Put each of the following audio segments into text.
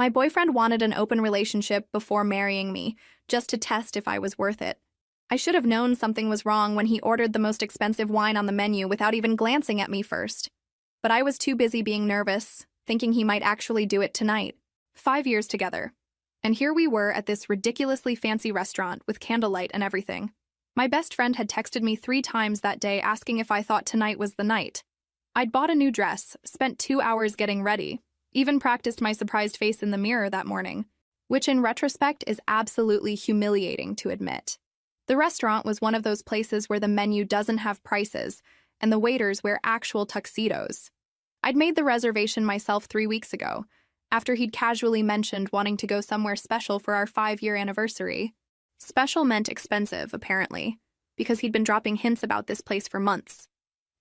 My boyfriend wanted an open relationship before marrying me, just to test if I was worth it. I should have known something was wrong when he ordered the most expensive wine on the menu without even glancing at me first. But I was too busy being nervous, thinking he might actually do it tonight. 5 years together. And here we were at this ridiculously fancy restaurant with candlelight and everything. My best friend had texted me 3 times that day asking if I thought tonight was the night. I'd bought a new dress, spent 2 hours getting ready, even practiced my surprised face in the mirror that morning, which in retrospect is absolutely humiliating to admit. The restaurant was one of those places where the menu doesn't have prices and the waiters wear actual tuxedos. I'd made the reservation myself 3 weeks ago, after he'd casually mentioned wanting to go somewhere special for our 5-year anniversary. Special meant expensive, apparently, because he'd been dropping hints about this place for months.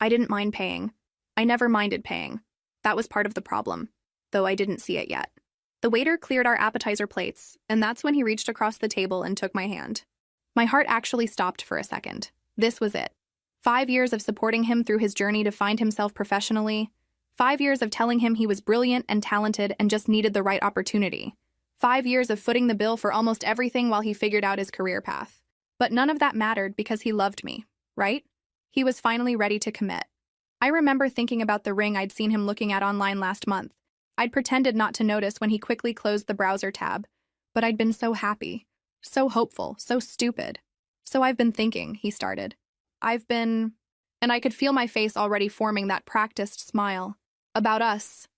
I didn't mind paying. I never minded paying. That was part of the problem, though I didn't see it yet. The waiter cleared our appetizer plates, and that's when he reached across the table and took my hand. My heart actually stopped for a second. This was it. 5 years of supporting him through his journey to find himself professionally. 5 years of telling him he was brilliant and talented and just needed the right opportunity. 5 years of footing the bill for almost everything while he figured out his career path. But none of that mattered because he loved me, right? He was finally ready to commit. I remember thinking about the ring I'd seen him looking at online last month. I'd pretended not to notice when he quickly closed the browser tab, but I'd been so happy, so hopeful, so stupid. So I've been thinking, he started. And I could feel my face already forming that practiced smile. About us.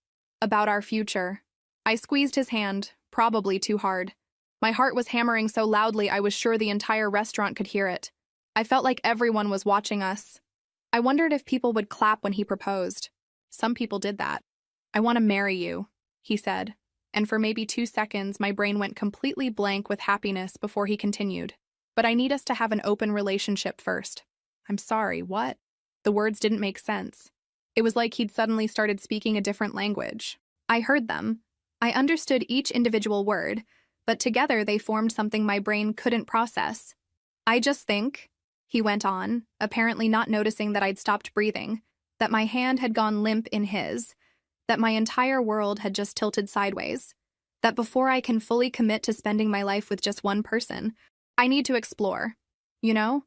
About our future. I squeezed his hand, probably too hard. My heart was hammering so loudly I was sure the entire restaurant could hear it. I felt like everyone was watching us. I wondered if people would clap when he proposed. Some people did that. I want to marry you, he said, and for maybe 2 seconds my brain went completely blank with happiness before he continued. But I need us to have an open relationship first. I'm sorry, what? The words didn't make sense. It was like he'd suddenly started speaking a different language. I heard them. I understood each individual word, but together they formed something my brain couldn't process. I just think, he went on, apparently not noticing that I'd stopped breathing, that my hand had gone limp in his, that my entire world had just tilted sideways, that before I can fully commit to spending my life with just one person, I need to explore. You know?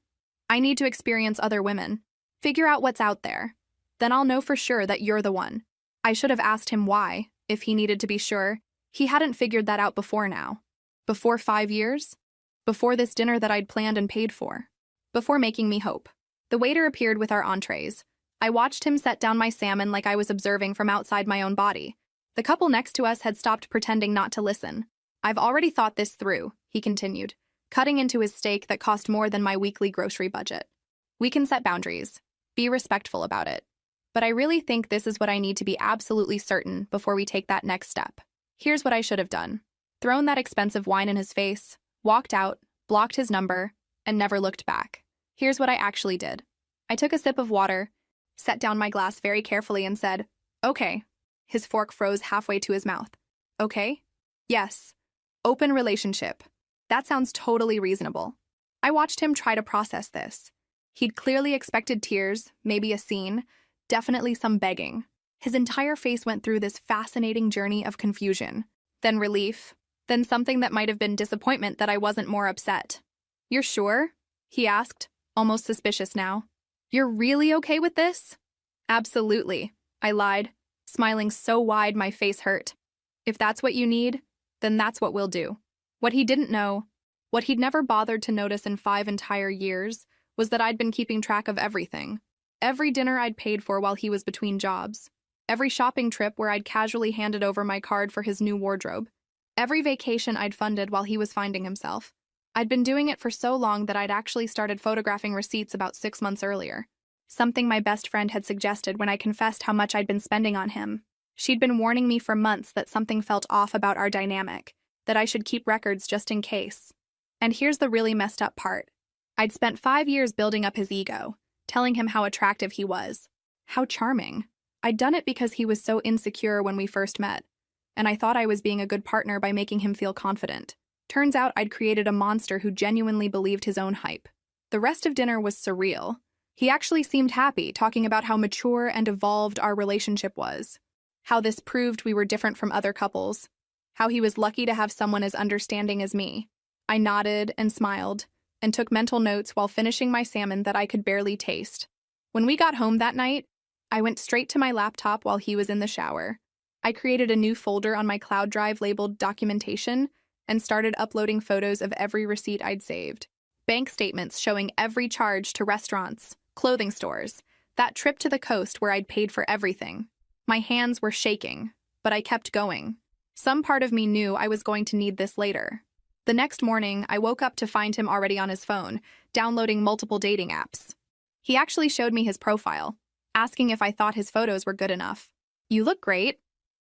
I need to experience other women. Figure out what's out there. Then I'll know for sure that you're the one. I should have asked him why, if he needed to be sure. He hadn't figured that out before now. Before 5 years? Before this dinner that I'd planned and paid for. Before making me hope. The waiter appeared with our entrees. I watched him set down my salmon like I was observing from outside my own body. The couple next to us had stopped pretending not to listen. I've already thought this through, he continued, cutting into his steak that cost more than my weekly grocery budget. We can set boundaries. Be respectful about it. But I really think this is what I need to be absolutely certain before we take that next step. Here's what I should have done. Thrown that expensive wine in his face, walked out, blocked his number, and never looked back. Here's what I actually did. I took a sip of water, set down my glass very carefully and said, "Okay." His fork froze halfway to his mouth. "Okay? Yes. Open relationship. That sounds totally reasonable." I watched him try to process this. He'd clearly expected tears, maybe a scene, definitely some begging. His entire face went through this fascinating journey of confusion, then relief, then something that might have been disappointment that I wasn't more upset. "You're sure?" he asked, almost suspicious now. "You're really okay with this?" "Absolutely," I lied, smiling so wide my face hurt. "If that's what you need, then that's what we'll do." What he didn't know, what he'd never bothered to notice in 5 entire years, was that I'd been keeping track of everything. Every dinner I'd paid for while he was between jobs. Every shopping trip where I'd casually handed over my card for his new wardrobe. Every vacation I'd funded while he was finding himself. I'd been doing it for so long that I'd actually started photographing receipts about 6 months earlier. Something my best friend had suggested when I confessed how much I'd been spending on him. She'd been warning me for months that something felt off about our dynamic, that I should keep records just in case. And here's the really messed up part. I'd spent 5 years building up his ego, telling him how attractive he was, how charming. I'd done it because he was so insecure when we first met, and I thought I was being a good partner by making him feel confident. Turns out I'd created a monster who genuinely believed his own hype. The rest of dinner was surreal. He actually seemed happy, talking about how mature and evolved our relationship was, how this proved we were different from other couples, how he was lucky to have someone as understanding as me. I nodded and smiled and took mental notes while finishing my salmon that I could barely taste. When we got home that night, I went straight to my laptop while he was in the shower. I created a new folder on my cloud drive labeled documentation and started uploading photos of every receipt I'd saved. Bank statements showing every charge to restaurants, clothing stores, that trip to the coast where I'd paid for everything. My hands were shaking, but I kept going. Some part of me knew I was going to need this later. The next morning, I woke up to find him already on his phone, downloading multiple dating apps. He actually showed me his profile, asking if I thought his photos were good enough. "You look great,"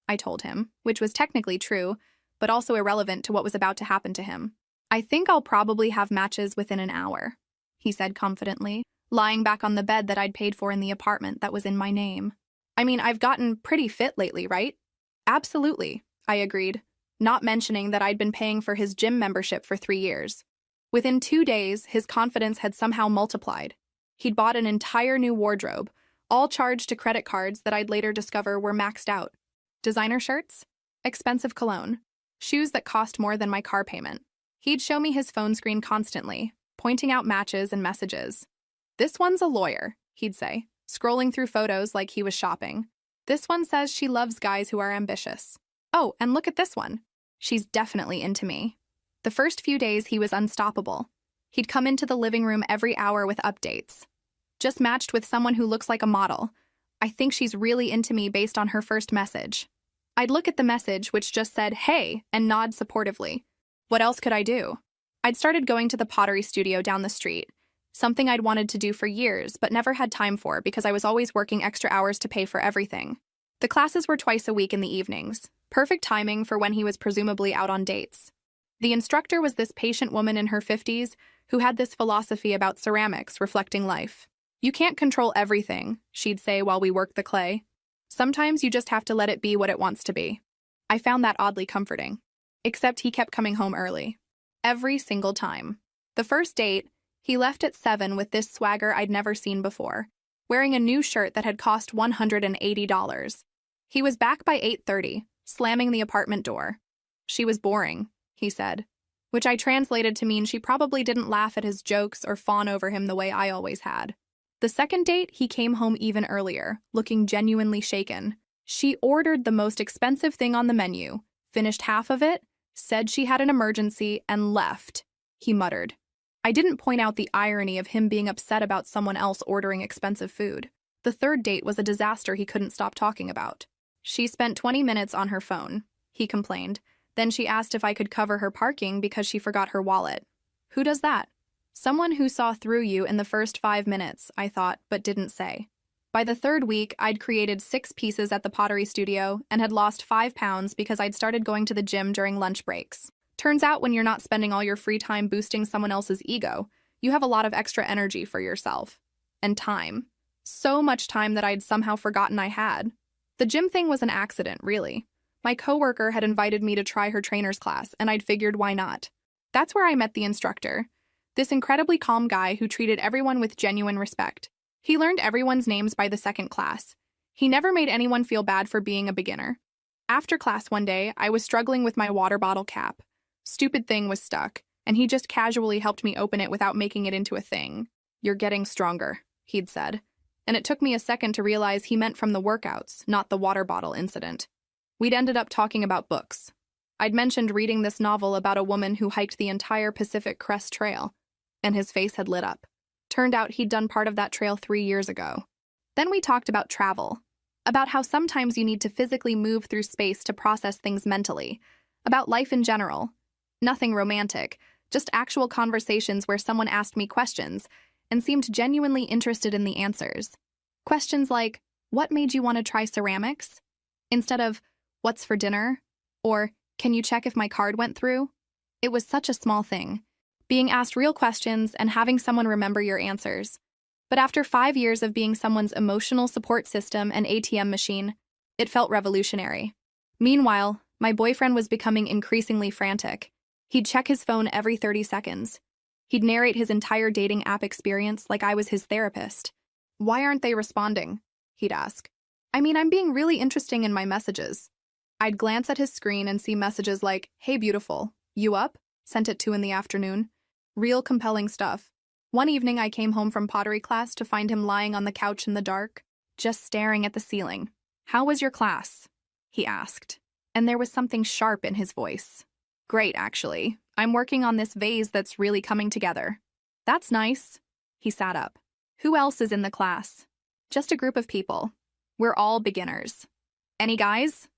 I told him, which was technically true, but also irrelevant to what was about to happen to him. "I think I'll probably have matches within an hour," he said confidently, lying back on the bed that I'd paid for in the apartment that was in my name. "I mean, I've gotten pretty fit lately, right?" "Absolutely," I agreed, not mentioning that I'd been paying for his gym membership for 3 years. Within 2 days, his confidence had somehow multiplied. He'd bought an entire new wardrobe, all charged to credit cards that I'd later discover were maxed out. Designer shirts, expensive cologne, shoes that cost more than my car payment. He'd show me his phone screen constantly, pointing out matches and messages. "This one's a lawyer," he'd say, scrolling through photos like he was shopping. "This one says she loves guys who are ambitious. Oh, and look at this one. She's definitely into me." The first few days, he was unstoppable. He'd come into the living room every hour with updates. "Just matched with someone who looks like a model. I think she's really into me based on her first message." I'd look at the message, which just said, "Hey," and nod supportively. What else could I do? I'd started going to the pottery studio down the street, something I'd wanted to do for years but never had time for because I was always working extra hours to pay for everything. The classes were twice a week in the evenings, perfect timing for when he was presumably out on dates. The instructor was this patient woman in her 50s who had this philosophy about ceramics reflecting life. "You can't control everything," she'd say while we worked the clay. "Sometimes you just have to let it be what it wants to be." I found that oddly comforting. Except he kept coming home early. Every single time. The first date, he left at 7 with this swagger I'd never seen before, wearing a new shirt that had cost $180. He was back by 8:30, slamming the apartment door. "She was boring," he said, which I translated to mean she probably didn't laugh at his jokes or fawn over him the way I always had. The second date, he came home even earlier, looking genuinely shaken. She ordered the most expensive thing on the menu, finished half of it, said she had an emergency, and left, he muttered. I didn't point out the irony of him being upset about someone else ordering expensive food. The third date was a disaster he couldn't stop talking about. "She spent 20 minutes on her phone," he complained. Then she asked if I could cover her parking because she forgot her wallet. Who does that? Someone who saw through you in the first 5 minutes, I thought, but didn't say. By the third week, I'd created 6 pieces at the pottery studio and had lost 5 pounds because I'd started going to the gym during lunch breaks. Turns out when you're not spending all your free time boosting someone else's ego, you have a lot of extra energy for yourself. And time. So much time that I'd somehow forgotten I had. The gym thing was an accident, really. My coworker had invited me to try her trainer's class, and I'd figured why not. That's where I met the instructor. This incredibly calm guy who treated everyone with genuine respect. He learned everyone's names by the second class. He never made anyone feel bad for being a beginner. After class one day, I was struggling with my water bottle cap. Stupid thing was stuck, and he just casually helped me open it without making it into a thing. "You're getting stronger," he'd said. And it took me a second to realize he meant from the workouts, not the water bottle incident. We'd ended up talking about books. I'd mentioned reading this novel about a woman who hiked the entire Pacific Crest Trail, and his face had lit up. Turned out he'd done part of that trail 3 years ago. Then we talked about travel, about how sometimes you need to physically move through space to process things mentally, about life in general. Nothing romantic, just actual conversations where someone asked me questions and seemed genuinely interested in the answers. Questions like, "What made you want to try ceramics?" Instead of, "What's for dinner?" or, "Can you check if my card went through?" It was such a small thing. Being asked real questions and having someone remember your answers. But after 5 years of being someone's emotional support system and ATM machine, it felt revolutionary. Meanwhile, my boyfriend was becoming increasingly frantic. He'd check his phone every 30 seconds. He'd narrate his entire dating app experience like I was his therapist. "Why aren't they responding?" he'd ask. "I mean, I'm being really interesting in my messages." I'd glance at his screen and see messages like, "Hey, beautiful, you up?" Sent at 2 in the afternoon. Real compelling stuff. One evening, I came home from pottery class to find him lying on the couch in the dark, just staring at the ceiling. "How was your class?" he asked, and there was something sharp in his voice. "Great, actually. I'm working on this vase that's really coming together." "That's nice." He sat up. "Who else is in the class?" "Just a group of people. We're all beginners." "Any guys?"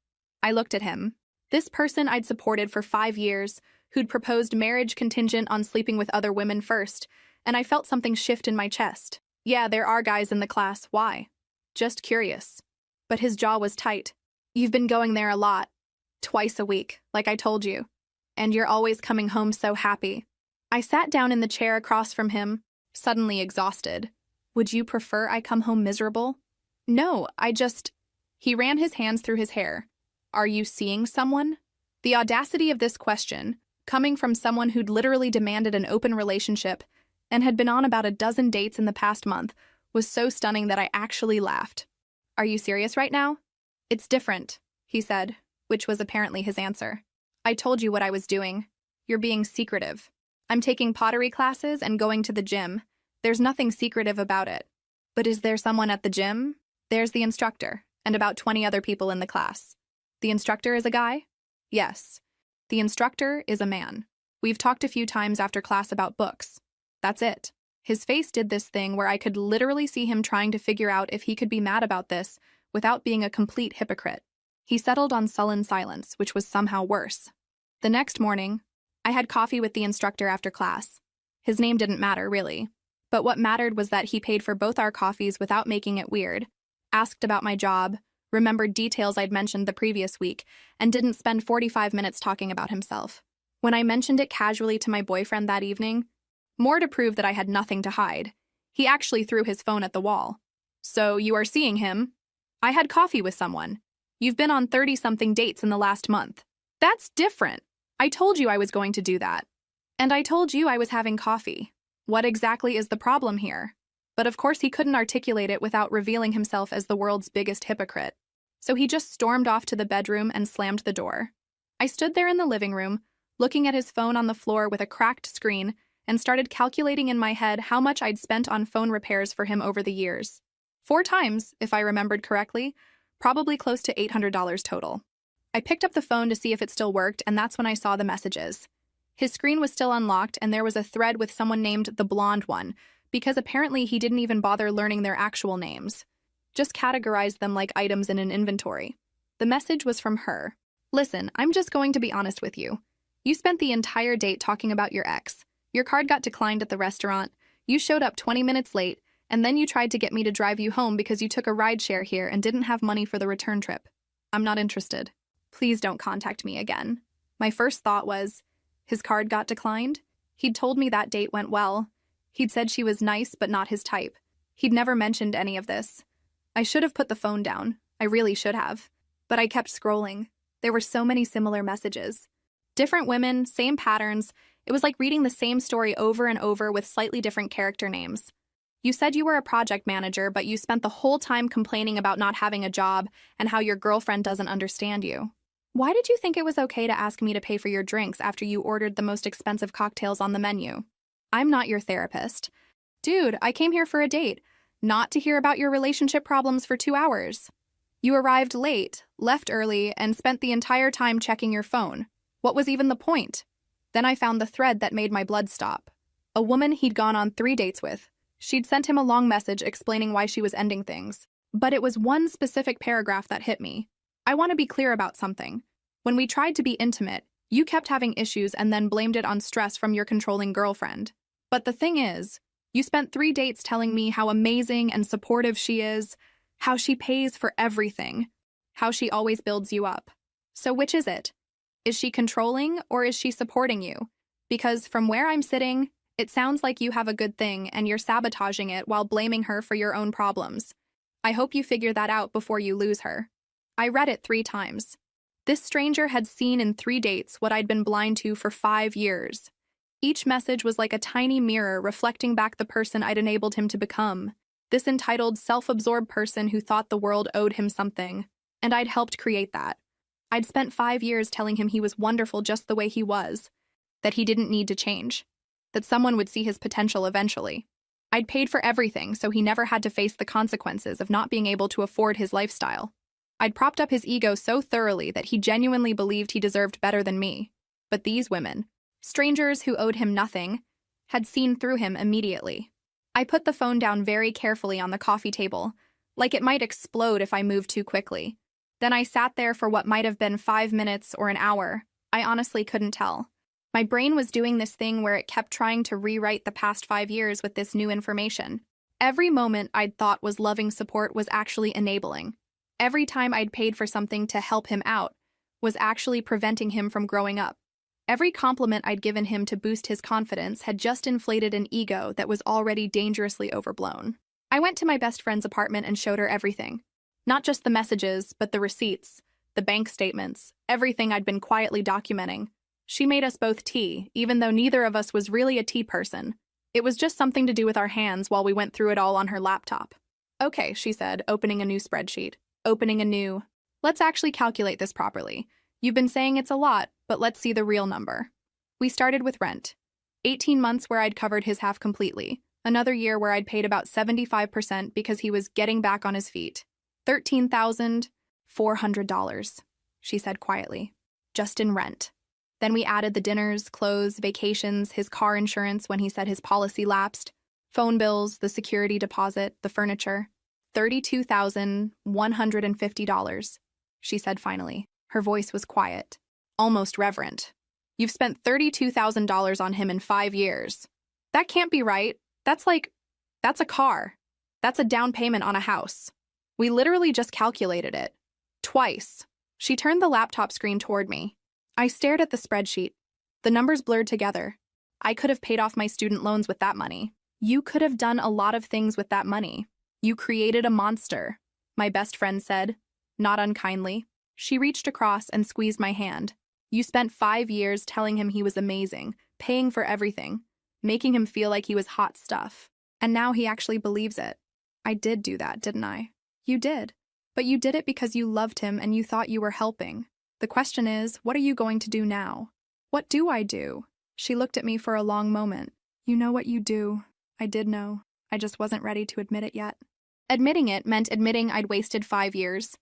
I looked at him. This person I'd supported for 5 years, who'd proposed marriage contingent on sleeping with other women first, and I felt something shift in my chest. "Yeah, there are guys in the class. Why?" "Just curious." But his jaw was tight. "You've been going there a lot. Twice a week, like I told you. And you're always coming home so happy." I sat down in the chair across from him, suddenly exhausted. "Would you prefer I come home miserable?" "No, He ran his hands through his hair. "Are you seeing someone?" The audacity of this question, coming from someone who'd literally demanded an open relationship and had been on about a dozen dates in the past month, was so stunning that I actually laughed. "Are you serious right now?" "It's different," he said, which was apparently his answer. "I told you what I was doing. You're being secretive. I'm taking pottery classes and going to the gym. There's nothing secretive about it." "But is there someone at the gym?" "There's the instructor, and about 20 other people in the class." "The instructor is a guy?" "Yes. The instructor is a man. We've talked a few times after class about books. That's it." His face did this thing where I could literally see him trying to figure out if he could be mad about this without being a complete hypocrite. He settled on sullen silence, which was somehow worse. The next morning, I had coffee with the instructor after class. His name didn't matter, really. But what mattered was that he paid for both our coffees without making it weird, asked about my job, remembered details I'd mentioned the previous week, and didn't spend 45 minutes talking about himself. When I mentioned it casually to my boyfriend that evening, more to prove that I had nothing to hide, he actually threw his phone at the wall. "So you are seeing him?" "I had coffee with someone." "You've been on 30-something dates in the last month." "That's different. I told you I was going to do that. And I told you I was having coffee. What exactly is the problem here?" But of course he couldn't articulate it without revealing himself as the world's biggest hypocrite. So he just stormed off to the bedroom and slammed the door. I stood there in the living room, looking at his phone on the floor with a cracked screen, and started calculating in my head how much I'd spent on phone repairs for him over the years. 4 times, if I remembered correctly, probably close to $800 total. I picked up the phone to see if it still worked, and that's when I saw the messages. His screen was still unlocked, and there was a thread with someone named the Blonde One, because apparently he didn't even bother learning their actual names. Just categorized them like items in an inventory. The message was from her. "Listen, I'm just going to be honest with you. You spent the entire date talking about your ex. Your card got declined at the restaurant. You showed up 20 minutes late, and then you tried to get me to drive you home because you took a rideshare here and didn't have money for the return trip. I'm not interested. Please don't contact me again." My first thought was, his card got declined? He'd told me that date went well. He'd said she was nice but not his type. He'd never mentioned any of this. I should have put the phone down. I really should have. But I kept scrolling. There were so many similar messages. Different women, same patterns. It was like reading the same story over and over with slightly different character names. "You said you were a project manager, but you spent the whole time complaining about not having a job and how your girlfriend doesn't understand you. Why did you think it was okay to ask me to pay for your drinks after you ordered the most expensive cocktails on the menu? I'm not your therapist. Dude, I came here for a date, not to hear about your relationship problems for 2 hours. You arrived late, left early, and spent the entire time checking your phone. What was even the point?" Then I found the thread that made my blood stop. A woman he'd gone on 3 dates with. She'd sent him a long message explaining why she was ending things. But it was one specific paragraph that hit me. "I want to be clear about something. When we tried to be intimate, you kept having issues and then blamed it on stress from your controlling girlfriend. But the thing is, you spent 3 dates telling me how amazing and supportive she is, how she pays for everything, how she always builds you up. So which is it? Is she controlling or is she supporting you? Because from where I'm sitting, it sounds like you have a good thing and you're sabotaging it while blaming her for your own problems. I hope you figure that out before you lose her." I read it 3 times. This stranger had seen in 3 dates what I'd been blind to for 5 years. Each message was like a tiny mirror reflecting back the person I'd enabled him to become. This entitled, self-absorbed person who thought the world owed him something. And I'd helped create that. I'd spent 5 years telling him he was wonderful just the way he was, that he didn't need to change, that someone would see his potential eventually. I'd paid for everything so he never had to face the consequences of not being able to afford his lifestyle. I'd propped up his ego so thoroughly that he genuinely believed he deserved better than me. But these women, strangers who owed him nothing, had seen through him immediately. I put the phone down very carefully on the coffee table, like it might explode if I moved too quickly. Then I sat there for what might have been 5 minutes or an hour. I honestly couldn't tell. My brain was doing this thing where it kept trying to rewrite the past 5 years with this new information. Every moment I'd thought was loving support was actually enabling. Every time I'd paid for something to help him out was actually preventing him from growing up. Every compliment I'd given him to boost his confidence had just inflated an ego that was already dangerously overblown. I went to my best friend's apartment and showed her everything. Not just the messages, but the receipts, the bank statements, everything I'd been quietly documenting. She made us both tea, even though neither of us was really a tea person. It was just something to do with our hands while we went through it all on her laptop. Okay, she said, opening a new spreadsheet. Let's actually calculate this properly. You've been saying it's a lot, but let's see the real number. We started with rent. 18 months where I'd covered his half completely. Another year where I'd paid about 75% because he was getting back on his feet. $13,400, she said quietly, just in rent. Then we added the dinners, clothes, vacations, his car insurance when he said his policy lapsed, phone bills, the security deposit, the furniture. $32,150, she said finally. Her voice was quiet, almost reverent. You've spent $32,000 on him in 5 years. That can't be right. That's a car. That's a down payment on a house. We literally just calculated it. Twice. She turned the laptop screen toward me. I stared at the spreadsheet. The numbers blurred together. I could have paid off my student loans with that money. You could have done a lot of things with that money. You created a monster, my best friend said, not unkindly. She reached across and squeezed my hand. You spent 5 years telling him he was amazing, paying for everything, making him feel like he was hot stuff. And now he actually believes it. I did do that, didn't I? You did. But you did it because you loved him and you thought you were helping. The question is, what are you going to do now? What do I do? She looked at me for a long moment. You know what you do. I did know. I just wasn't ready to admit it yet. Admitting it meant admitting I'd wasted 5 years.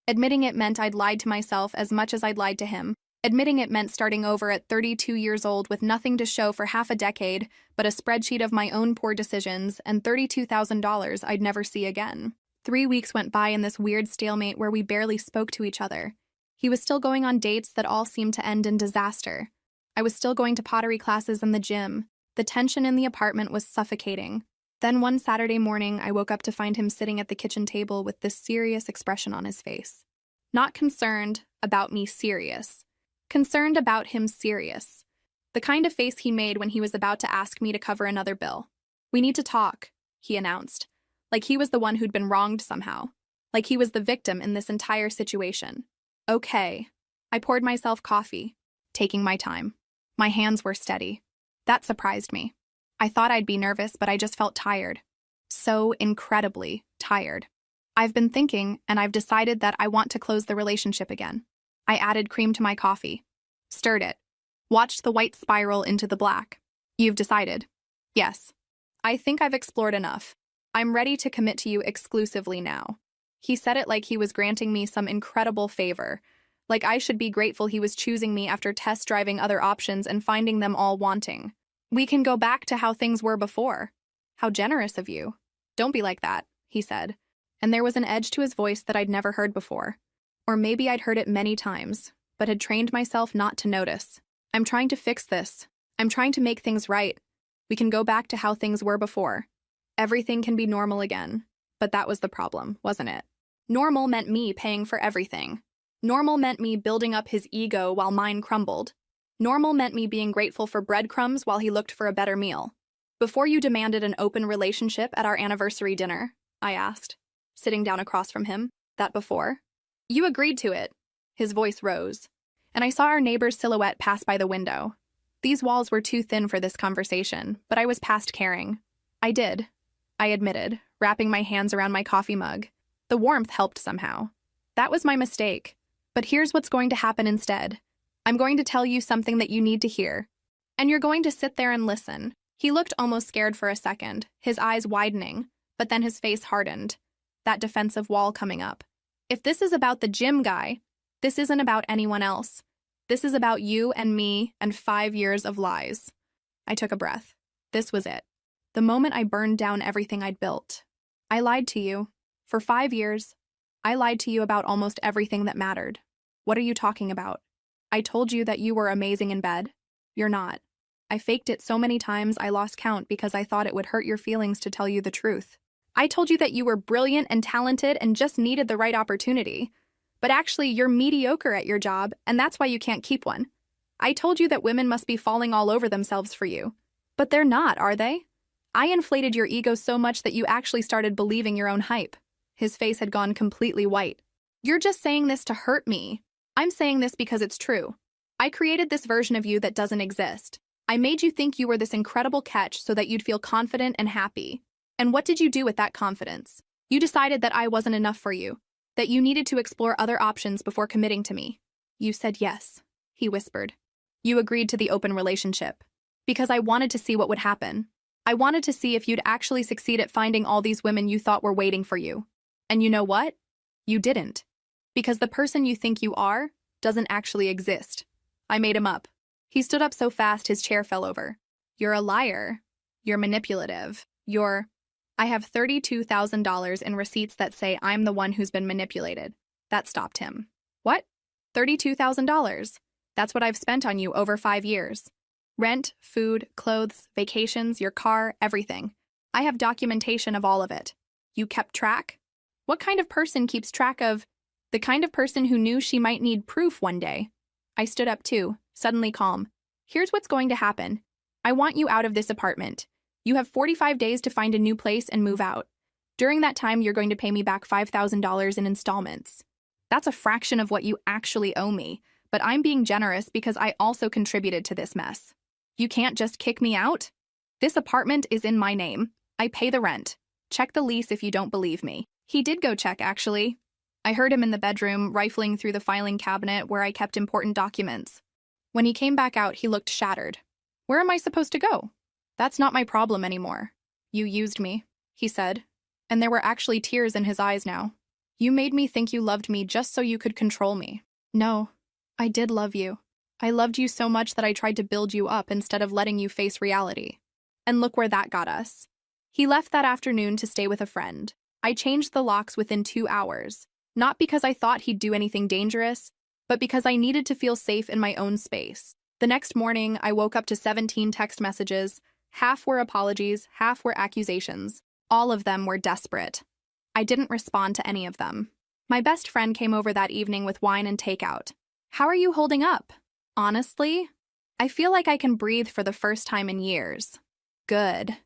Admitting it meant I'd lied to myself as much as I'd lied to him. Admitting it meant starting over at 32 years old with nothing to show for half a decade but a spreadsheet of my own poor decisions and $32,000 I'd never see again. 3 weeks went by in this weird stalemate where we barely spoke to each other. He was still going on dates that all seemed to end in disaster. I was still going to pottery classes and the gym. The tension in the apartment was suffocating. Then one Saturday morning, I woke up to find him sitting at the kitchen table with this serious expression on his face. Not concerned about me serious. Concerned about him serious. The kind of face he made when he was about to ask me to cover another bill. We need to talk, he announced. Like he was the one who'd been wronged somehow. Like he was the victim in this entire situation. Okay. I poured myself coffee, taking my time. My hands were steady. That surprised me. I thought I'd be nervous, but I just felt tired. So incredibly tired. I've been thinking, and I've decided that I want to close the relationship again. I added cream to my coffee. Stirred it. Watched the white spiral into the black. You've decided. Yes. I think I've explored enough. I'm ready to commit to you exclusively now. He said it like he was granting me some incredible favor. Like I should be grateful he was choosing me after test driving other options and finding them all wanting. We can go back to how things were before. How generous of you. Don't be like that, he said. And there was an edge to his voice that I'd never heard before. Or maybe I'd heard it many times, but had trained myself not to notice. I'm trying to fix this. I'm trying to make things right. We can go back to how things were before. Everything can be normal again. But that was the problem, wasn't it? Normal meant me paying for everything. Normal meant me building up his ego while mine crumbled. Normal meant me being grateful for breadcrumbs while he looked for a better meal. Before you demanded an open relationship at our anniversary dinner, I asked, sitting down across from him, that before? You agreed to it. His voice rose, and I saw our neighbor's silhouette pass by the window. These walls were too thin for this conversation, but I was past caring. I did, I admitted, wrapping my hands around my coffee mug. The warmth helped somehow. That was my mistake. But here's what's going to happen instead. I'm going to tell you something that you need to hear. And you're going to sit there and listen. He looked almost scared for a second, his eyes widening, but then his face hardened, that defensive wall coming up. If this is about the gym guy, this isn't about anyone else. This is about you and me and 5 years of lies. I took a breath. This was it. The moment I burned down everything I'd built. I lied to you. For 5 years, I lied to you about almost everything that mattered. What are you talking about? I told you that you were amazing in bed. You're not. I faked it so many times I lost count because I thought it would hurt your feelings to tell you the truth. I told you that you were brilliant and talented and just needed the right opportunity. But actually, you're mediocre at your job, and that's why you can't keep one. I told you that women must be falling all over themselves for you. But they're not, are they? I inflated your ego so much that you actually started believing your own hype. His face had gone completely white. You're just saying this to hurt me. I'm saying this because it's true. I created this version of you that doesn't exist. I made you think you were this incredible catch so that you'd feel confident and happy. And what did you do with that confidence? You decided that I wasn't enough for you, that you needed to explore other options before committing to me. You said yes, he whispered. You agreed to the open relationship. Because I wanted to see what would happen. I wanted to see if you'd actually succeed at finding all these women you thought were waiting for you. And you know what? You didn't. Because the person you think you are doesn't actually exist. I made him up. He stood up so fast his chair fell over. You're a liar. You're manipulative. I have $32,000 in receipts that say I'm the one who's been manipulated. That stopped him. What? $32,000? That's what I've spent on you over 5 years. Rent, food, clothes, vacations, your car, everything. I have documentation of all of it. You kept track? What kind of person keeps track of? The kind of person who knew she might need proof one day. I stood up too, suddenly calm. Here's what's going to happen. I want you out of this apartment. You have 45 days to find a new place and move out. During that time, you're going to pay me back $5,000 in installments. That's a fraction of what you actually owe me, but I'm being generous because I also contributed to this mess. You can't just kick me out? This apartment is in my name. I pay the rent. Check the lease if you don't believe me. He did go check, actually. I heard him in the bedroom, rifling through the filing cabinet where I kept important documents. When he came back out, he looked shattered. Where am I supposed to go? That's not my problem anymore. You used me, he said, and there were actually tears in his eyes now. You made me think you loved me just so you could control me. No, I did love you. I loved you so much that I tried to build you up instead of letting you face reality. And look where that got us. He left that afternoon to stay with a friend. I changed the locks within 2 hours, not because I thought he'd do anything dangerous, but because I needed to feel safe in my own space. The next morning, I woke up to 17 text messages. Half were apologies, half were accusations. All of them were desperate. I didn't respond to any of them. My best friend came over that evening with wine and takeout. How are you holding up? Honestly, I feel like I can breathe for the first time in years. Good.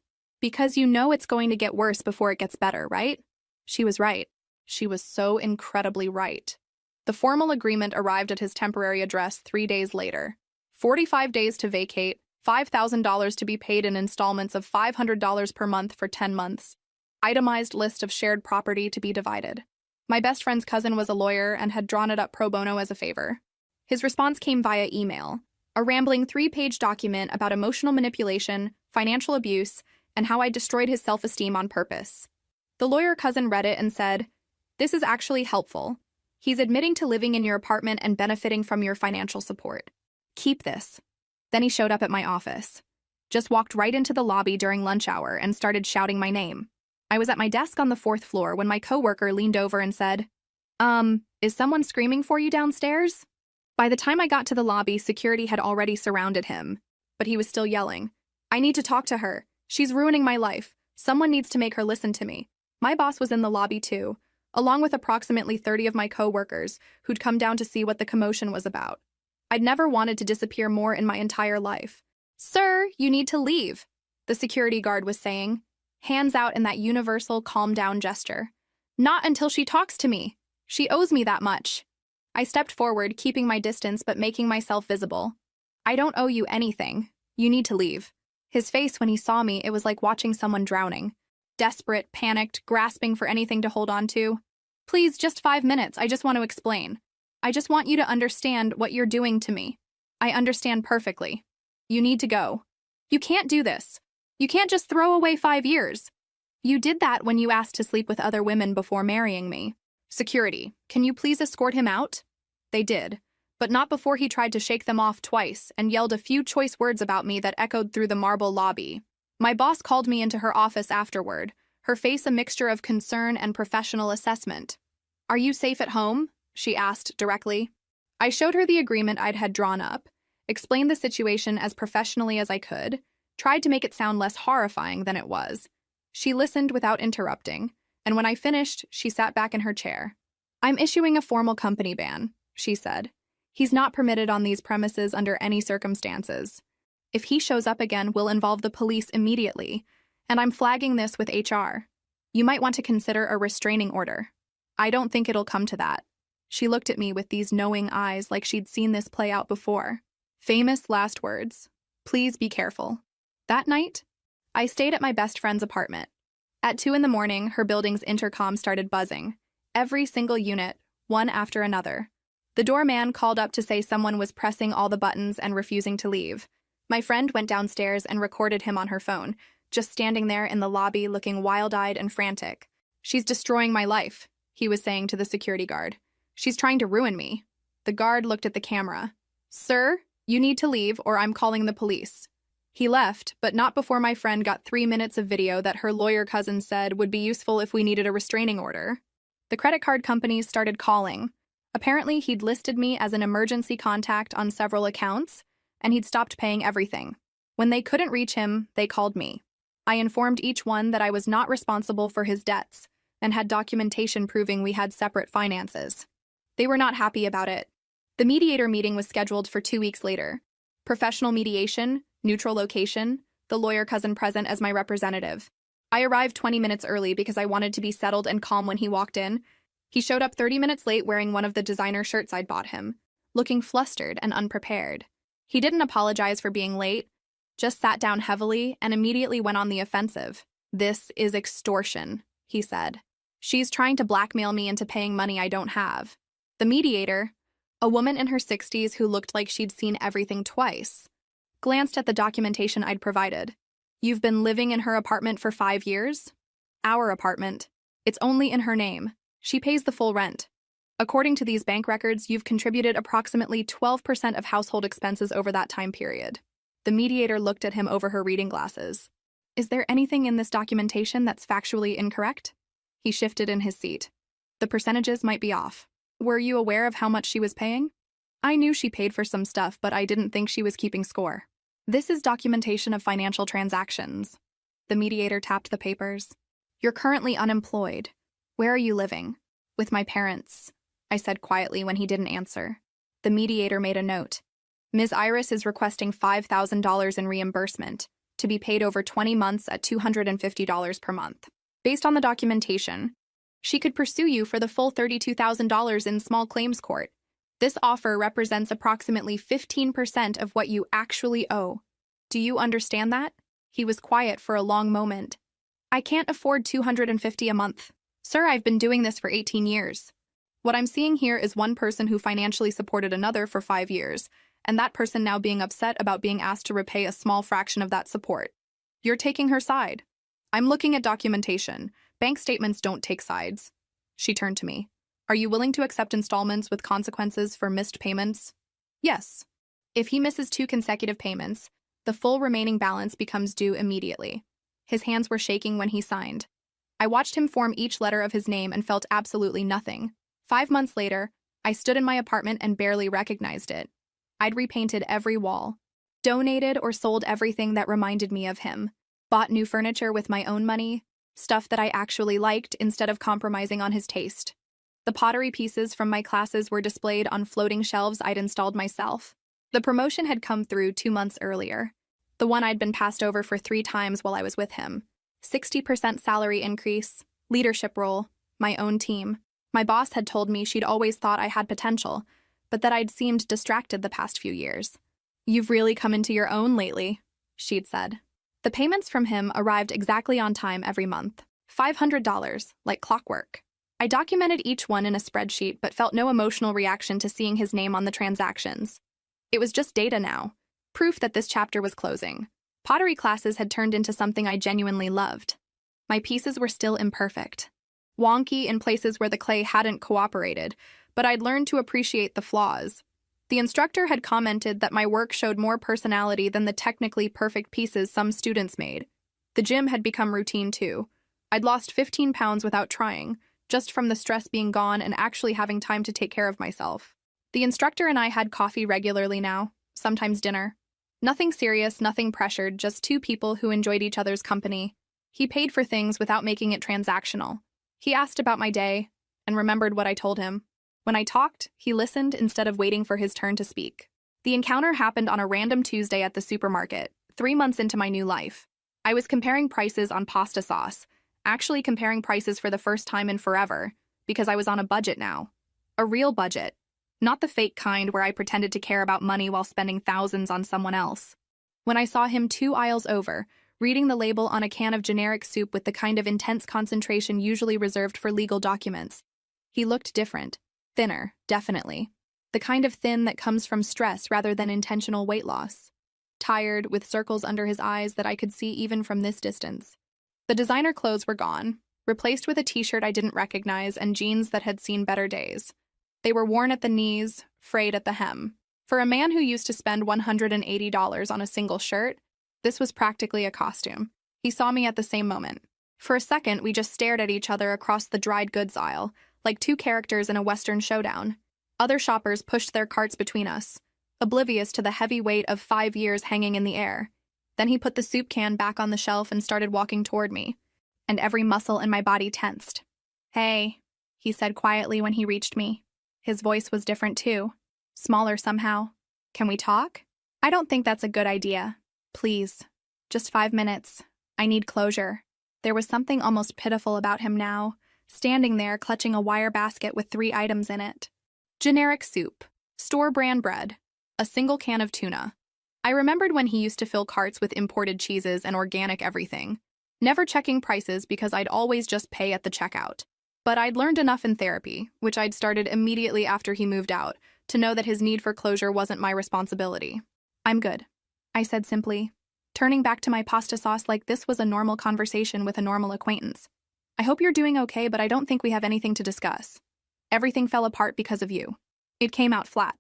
Because you know it's going to get worse before it gets better, right? She was right. She was so incredibly right. The formal agreement arrived at his temporary address 3 days later. 45 days to vacate, $5,000 to be paid in installments of $500 per month for 10 months. Itemized list of shared property to be divided. My best friend's cousin was a lawyer and had drawn it up pro bono as a favor. His response came via email, a rambling 3-page document about emotional manipulation, financial abuse, and how I destroyed his self-esteem on purpose. The lawyer cousin read it and said, "This is actually helpful. He's admitting to living in your apartment and benefiting from your financial support. Keep this." Then he showed up at my office. Just walked right into the lobby during lunch hour and started shouting my name. I was at my desk on the 4th floor when my coworker leaned over and said, Is someone screaming for you downstairs?" By the time I got to the lobby, security had already surrounded him. But he was still yelling, "I need to talk to her. She's ruining my life. Someone needs to make her listen to me." My boss was in the lobby too, along with approximately 30 of my coworkers who'd come down to see what the commotion was about. I'd never wanted to disappear more in my entire life. "Sir, you need to leave," the security guard was saying, hands out in that universal calm down gesture. "Not until she talks to me. She owes me that much." I stepped forward, keeping my distance but making myself visible. "I don't owe you anything. You need to leave." His face when he saw me, it was like watching someone drowning. Desperate, panicked, grasping for anything to hold on to. "Please, just 5 minutes, I just want to explain." I just want you to understand what you're doing to me. I understand perfectly. You need to go. You can't do this. You can't just throw away 5 years. You did that when you asked to sleep with other women before marrying me. Security, can you please escort him out? They did, but not before he tried to shake them off twice and yelled a few choice words about me that echoed through the marble lobby. My boss called me into her office afterward, her face a mixture of concern and professional assessment. Are you safe at home? She asked directly. I showed her the agreement I'd had drawn up, explained the situation as professionally as I could, tried to make it sound less horrifying than it was. She listened without interrupting, and when I finished, she sat back in her chair. I'm issuing a formal company ban, she said. He's not permitted on these premises under any circumstances. If he shows up again, we'll involve the police immediately, and I'm flagging this with HR. You might want to consider a restraining order. I don't think it'll come to that. She looked at me with these knowing eyes like she'd seen this play out before. Famous last words. Please be careful. That night, I stayed at my best friend's apartment. At 2 a.m, her building's intercom started buzzing. Every single unit, one after another. The doorman called up to say someone was pressing all the buttons and refusing to leave. My friend went downstairs and recorded him on her phone, just standing there in the lobby looking wild-eyed and frantic. She's destroying my life, he was saying to the security guard. She's trying to ruin me. The guard looked at the camera. Sir, you need to leave or I'm calling the police. He left, but not before my friend got 3 minutes of video that her lawyer cousin said would be useful if we needed a restraining order. The credit card companies started calling. Apparently, he'd listed me as an emergency contact on several accounts, and he'd stopped paying everything. When they couldn't reach him, they called me. I informed each one that I was not responsible for his debts and had documentation proving we had separate finances. They were not happy about it. The mediator meeting was scheduled for 2 weeks later. Professional mediation, neutral location, the lawyer cousin present as my representative. I arrived 20 minutes early because I wanted to be settled and calm when he walked in. He showed up 30 minutes late wearing one of the designer shirts I'd bought him, looking flustered and unprepared. He didn't apologize for being late, just sat down heavily and immediately went on the offensive. This is extortion, he said. She's trying to blackmail me into paying money I don't have. The mediator, a woman in her 60s who looked like she'd seen everything twice, glanced at the documentation I'd provided. You've been living in her apartment for 5 years? Our apartment. It's only in her name. She pays the full rent. According to these bank records, you've contributed approximately 12% of household expenses over that time period. The mediator looked at him over her reading glasses. Is there anything in this documentation that's factually incorrect? He shifted in his seat. The percentages might be off. Were you aware of how much she was paying? I knew she paid for some stuff, but I didn't think she was keeping score. This is documentation of financial transactions. The mediator tapped the papers. You're currently unemployed. Where are you living? With my parents, I said quietly when he didn't answer. The mediator made a note. Ms. Iris is requesting $5,000 in reimbursement, to be paid over 20 months at $250 per month. Based on the documentation, she could pursue you for the full $32,000 in small claims court. This offer represents approximately 15% of what you actually owe. Do you understand that? He was quiet for a long moment. I can't afford $250 a month. Sir, I've been doing this for 18 years. What I'm seeing here is one person who financially supported another for 5 years, and that person now being upset about being asked to repay a small fraction of that support. You're taking her side. I'm looking at documentation. Bank statements don't take sides. She turned to me. Are you willing to accept installments with consequences for missed payments? Yes. If he misses 2 consecutive payments, the full remaining balance becomes due immediately. His hands were shaking when he signed. I watched him form each letter of his name and felt absolutely nothing. 5 months later, I stood in my apartment and barely recognized it. I'd repainted every wall, donated or sold everything that reminded me of him, bought new furniture with my own money, stuff that I actually liked instead of compromising on his taste. The pottery pieces from my classes were displayed on floating shelves I'd installed myself. The promotion had come through 2 months earlier, the one I'd been passed over for 3 times while I was with him. 60% salary increase, leadership role, my own team. My boss had told me she'd always thought I had potential, but that I'd seemed distracted the past few years. You've really come into your own lately, she'd said. The payments from him arrived exactly on time every month. $500, like clockwork. I documented each one in a spreadsheet but felt no emotional reaction to seeing his name on the transactions. It was just data now, proof that this chapter was closing. Pottery classes had turned into something I genuinely loved. My pieces were still imperfect, wonky in places where the clay hadn't cooperated, but I'd learned to appreciate the flaws. The instructor had commented that my work showed more personality than the technically perfect pieces some students made. The gym had become routine too. I'd lost 15 pounds without trying, just from the stress being gone and actually having time to take care of myself. The instructor and I had coffee regularly now, sometimes dinner. Nothing serious, nothing pressured, just two people who enjoyed each other's company. He paid for things without making it transactional. He asked about my day and remembered what I told him. When I talked, he listened instead of waiting for his turn to speak. The encounter happened on a random Tuesday at the supermarket, 3 months into my new life. I was comparing prices on pasta sauce, actually comparing prices for the first time in forever, because I was on a budget now. A real budget. Not the fake kind where I pretended to care about money while spending thousands on someone else. When I saw him 2 aisles over, reading the label on a can of generic soup with the kind of intense concentration usually reserved for legal documents, he looked different. Thinner, definitely. The kind of thin that comes from stress rather than intentional weight loss. Tired, with circles under his eyes that I could see even from this distance. The designer clothes were gone, replaced with a t-shirt I didn't recognize and jeans that had seen better days. They were worn at the knees, frayed at the hem. For a man who used to spend $180 on a single shirt, this was practically a costume. He saw me at the same moment. For a second, we just stared at each other across the dried goods aisle, like two characters in a Western showdown. Other shoppers pushed their carts between us, oblivious to the heavy weight of 5 years hanging in the air. Then he put the soup can back on the shelf and started walking toward me, and every muscle in my body tensed. "Hey," he said quietly when he reached me. His voice was different too, smaller somehow. "Can we talk?" "I don't think that's a good idea. Please. Just 5 minutes. I need closure." There was something almost pitiful about him now, standing there clutching a wire basket with 3 items in it. Generic soup, store-brand bread, a single can of tuna. I remembered when he used to fill carts with imported cheeses and organic everything, never checking prices because I'd always just pay at the checkout. But I'd learned enough in therapy, which I'd started immediately after he moved out, to know that his need for closure wasn't my responsibility. "I'm good," I said simply, turning back to my pasta sauce like this was a normal conversation with a normal acquaintance. "I hope you're doing okay, but I don't think we have anything to discuss. Everything fell apart because of you." It came out flat,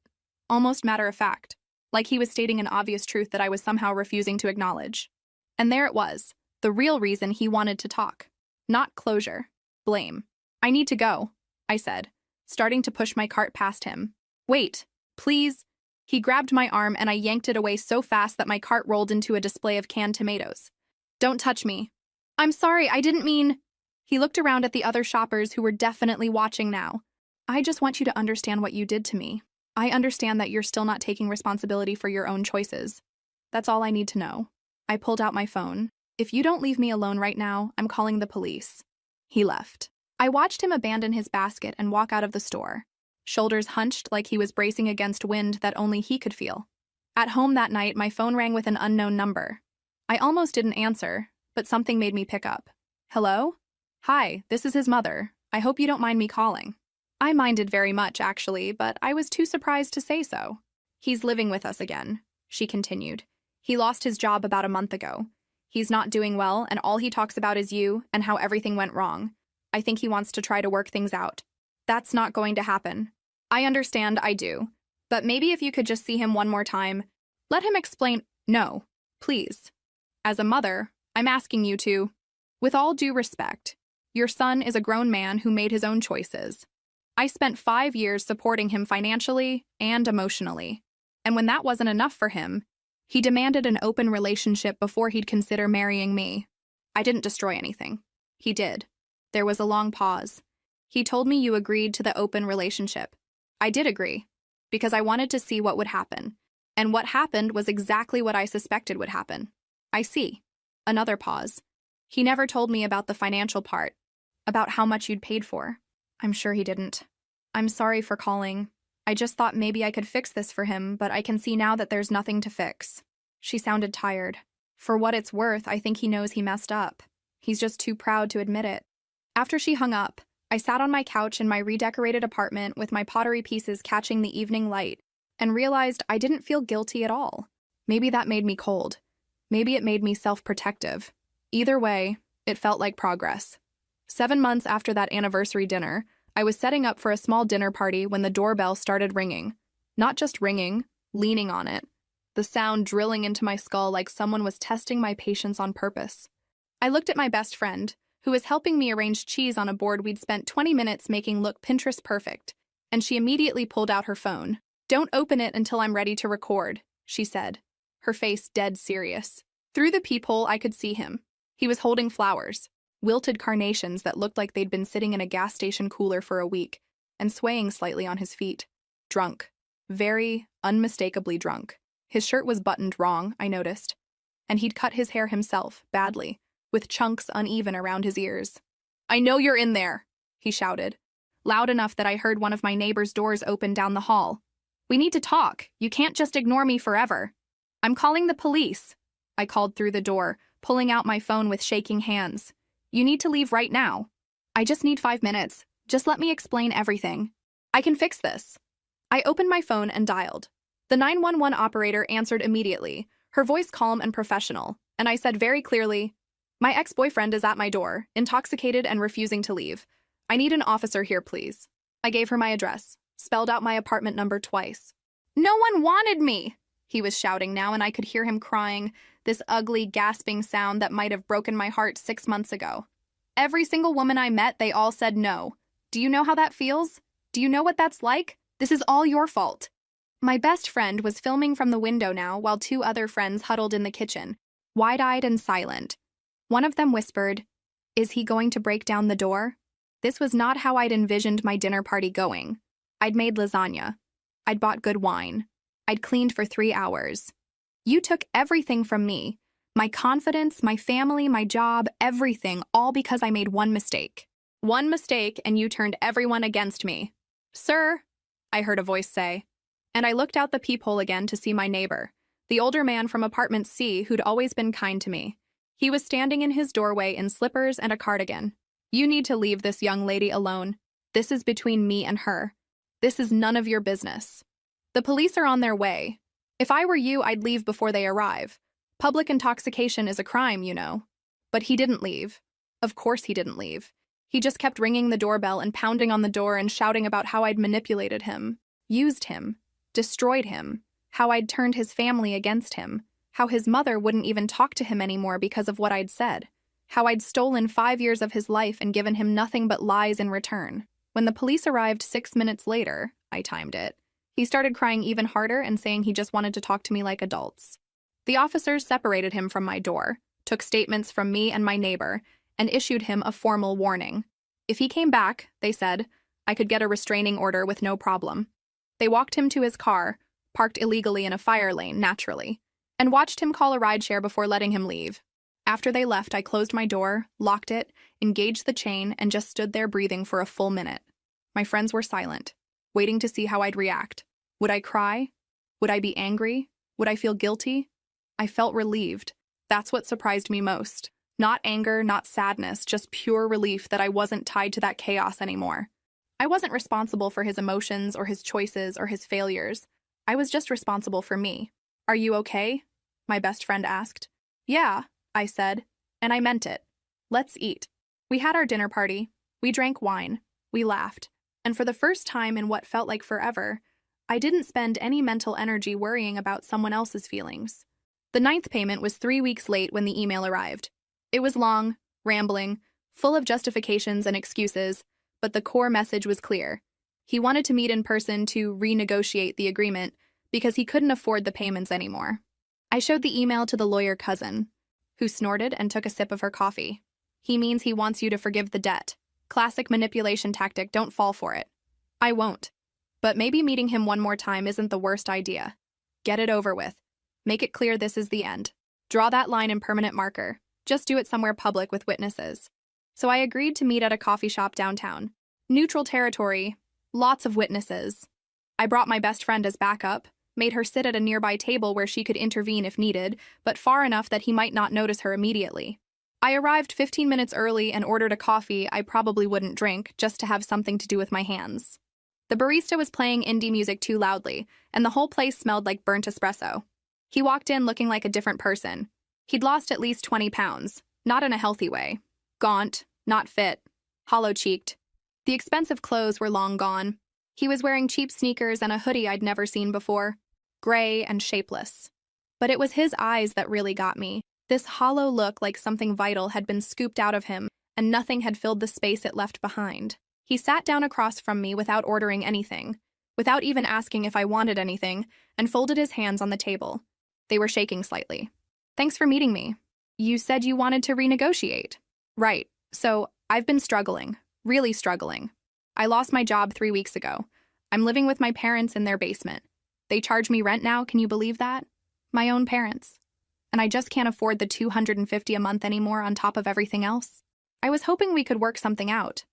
almost matter-of-fact, like he was stating an obvious truth that I was somehow refusing to acknowledge. And there it was, the real reason he wanted to talk. Not closure. Blame. "I need to go," I said, starting to push my cart past him. "Wait, please." He grabbed my arm and I yanked it away so fast that my cart rolled into a display of canned tomatoes. "Don't touch me." "I'm sorry, I didn't mean..." He looked around at the other shoppers who were definitely watching now. "I just want you to understand what you did to me. I understand that you're still not taking responsibility for your own choices. That's all I need to know." I pulled out my phone. "If you don't leave me alone right now, I'm calling the police." He left. I watched him abandon his basket and walk out of the store, shoulders hunched like he was bracing against wind that only he could feel. At home that night, my phone rang with an unknown number. I almost didn't answer, but something made me pick up. "Hello? Hi, this is his mother. I hope you don't mind me calling." I minded very much, actually, but I was too surprised to say so. "He's living with us again," she continued. "He lost his job about a month ago. He's not doing well, and all he talks about is you and how everything went wrong. I think he wants to try to work things out." "That's not going to happen." "I understand, I do. But maybe if you could just see him one more time, let him explain." "No, please. As a mother, I'm asking you to. With all due respect, your son is a grown man who made his own choices. I spent 5 years supporting him financially and emotionally. And when that wasn't enough for him, he demanded an open relationship before he'd consider marrying me. I didn't destroy anything. He did." There was a long pause. "He told me you agreed to the open relationship." I did agree, because I wanted to see what would happen. And what happened was exactly what I suspected would happen. "I see." Another pause. "He never told me about the financial part, about how much you'd paid for." I'm sure he didn't. "I'm sorry for calling. I just thought maybe I could fix this for him, but I can see now that there's nothing to fix." She sounded tired. For what it's worth, I think he knows he messed up. He's just too proud to admit it. After she hung up, I sat on my couch in my redecorated apartment with my pottery pieces catching the evening light and realized I didn't feel guilty at all. Maybe that made me cold. Maybe it made me self-protective. Either way, it felt like progress. 7 months after that anniversary dinner, I was setting up for a small dinner party when the doorbell started ringing. Not just ringing, leaning on it. The sound drilling into my skull like someone was testing my patience on purpose. I looked at my best friend, who was helping me arrange cheese on a board we'd spent 20 minutes making look Pinterest perfect, and she immediately pulled out her phone. "Don't open it until I'm ready to record," she said, her face dead serious. Through the peephole, I could see him. He was holding flowers, wilted carnations that looked like they'd been sitting in a gas station cooler for a week, and swaying slightly on his feet. Drunk. Very, unmistakably drunk. His shirt was buttoned wrong, I noticed, and he'd cut his hair himself, badly, with chunks uneven around his ears. "I know you're in there," he shouted, loud enough that I heard one of my neighbor's doors open down the hall. "We need to talk. You can't just ignore me forever." "I'm calling the police," I called through the door, pulling out my phone with shaking hands. "You need to leave right now." "I just need 5 minutes. Just let me explain everything. I can fix this." I opened my phone and dialed. The 911 operator answered immediately, her voice calm and professional, and I said very clearly, "My ex-boyfriend is at my door, intoxicated and refusing to leave. I need an officer here, please." I gave her my address, spelled out my apartment number twice. "No one wanted me," he was shouting now, and I could hear him crying, this ugly, gasping sound that might have broken my heart 6 months ago. "Every single woman I met, they all said no. Do you know how that feels? Do you know what that's like? This is all your fault." My best friend was filming from the window now while 2 other friends huddled in the kitchen, wide-eyed and silent. One of them whispered, "Is he going to break down the door?" This was not how I'd envisioned my dinner party going. I'd made lasagna. I'd bought good wine. I'd cleaned for 3 hours. You took everything from me. My confidence, my family, my job, everything, all because I made one mistake. One mistake, and you turned everyone against me. "Sir," I heard a voice say. And I looked out the peephole again to see my neighbor, the older man from apartment C who'd always been kind to me. He was standing in his doorway in slippers and a cardigan. "You need to leave this young lady alone. This is between me and her. This is none of your business. The police are on their way. If I were you, I'd leave before they arrive. Public intoxication is a crime, you know." But he didn't leave. Of course he didn't leave. He just kept ringing the doorbell and pounding on the door and shouting about how I'd manipulated him, used him, destroyed him, how I'd turned his family against him, how his mother wouldn't even talk to him anymore because of what I'd said, how I'd stolen 5 years of his life and given him nothing but lies in return. When the police arrived 6 minutes later, I timed it, he started crying even harder and saying he just wanted to talk to me like adults. The officers separated him from my door, took statements from me and my neighbor, and issued him a formal warning. If he came back, they said, I could get a restraining order with no problem. They walked him to his car, parked illegally in a fire lane, naturally, and watched him call a rideshare before letting him leave. After they left, I closed my door, locked it, engaged the chain, and just stood there breathing for a full minute. My friends were silent, waiting to see how I'd react. Would I cry? Would I be angry? Would I feel guilty? I felt relieved. That's what surprised me most. Not anger, not sadness, just pure relief that I wasn't tied to that chaos anymore. I wasn't responsible for his emotions or his choices or his failures. I was just responsible for me. "Are you okay?" my best friend asked. "Yeah," I said, and I meant it. "Let's eat." We had our dinner party. We drank wine. We laughed. And for the first time in what felt like forever, I didn't spend any mental energy worrying about someone else's feelings. The 9th payment was 3 weeks late when the email arrived. It was long, rambling, full of justifications and excuses, but the core message was clear. He wanted to meet in person to renegotiate the agreement because he couldn't afford the payments anymore. I showed the email to the lawyer cousin, who snorted and took a sip of her coffee. "He means he wants you to forgive the debt. Classic manipulation tactic, don't fall for it." "I won't. But maybe meeting him one more time isn't the worst idea. Get it over with. Make it clear this is the end. Draw that line in permanent marker. Just do it somewhere public with witnesses." So I agreed to meet at a coffee shop downtown. Neutral territory, lots of witnesses. I brought my best friend as backup, made her sit at a nearby table where she could intervene if needed, but far enough that he might not notice her immediately. I arrived 15 minutes early and ordered a coffee I probably wouldn't drink just to have something to do with my hands. The barista was playing indie music too loudly, and the whole place smelled like burnt espresso. He walked in looking like a different person. He'd lost at least 20 pounds, not in a healthy way. Gaunt, not fit, hollow-cheeked. The expensive clothes were long gone. He was wearing cheap sneakers and a hoodie I'd never seen before, gray and shapeless. But it was his eyes that really got me. This hollow look like something vital had been scooped out of him, and nothing had filled the space it left behind. He sat down across from me without ordering anything, without even asking if I wanted anything, and folded his hands on the table. They were shaking slightly. "Thanks for meeting me. You said you wanted to renegotiate." "Right. So, I've been struggling. Really struggling. I lost my job 3 weeks ago. I'm living with my parents in their basement. They charge me rent now, can you believe that? My own parents. And I just can't afford the $250 a month anymore on top of everything else. I was hoping we could work something out.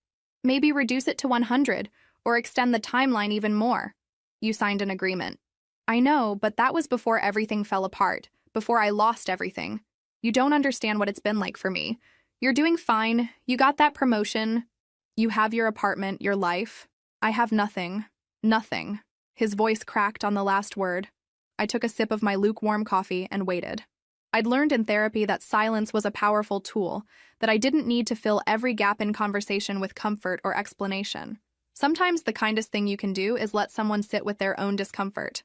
Maybe reduce it to 100, or extend the timeline even more." "You signed an agreement." "I know, but that was before everything fell apart, before I lost everything. You don't understand what it's been like for me. You're doing fine. You got that promotion. You have your apartment, your life. I have nothing. Nothing." His voice cracked on the last word. I took a sip of my lukewarm coffee and waited. I'd learned in therapy that silence was a powerful tool, that I didn't need to fill every gap in conversation with comfort or explanation. Sometimes the kindest thing you can do is let someone sit with their own discomfort.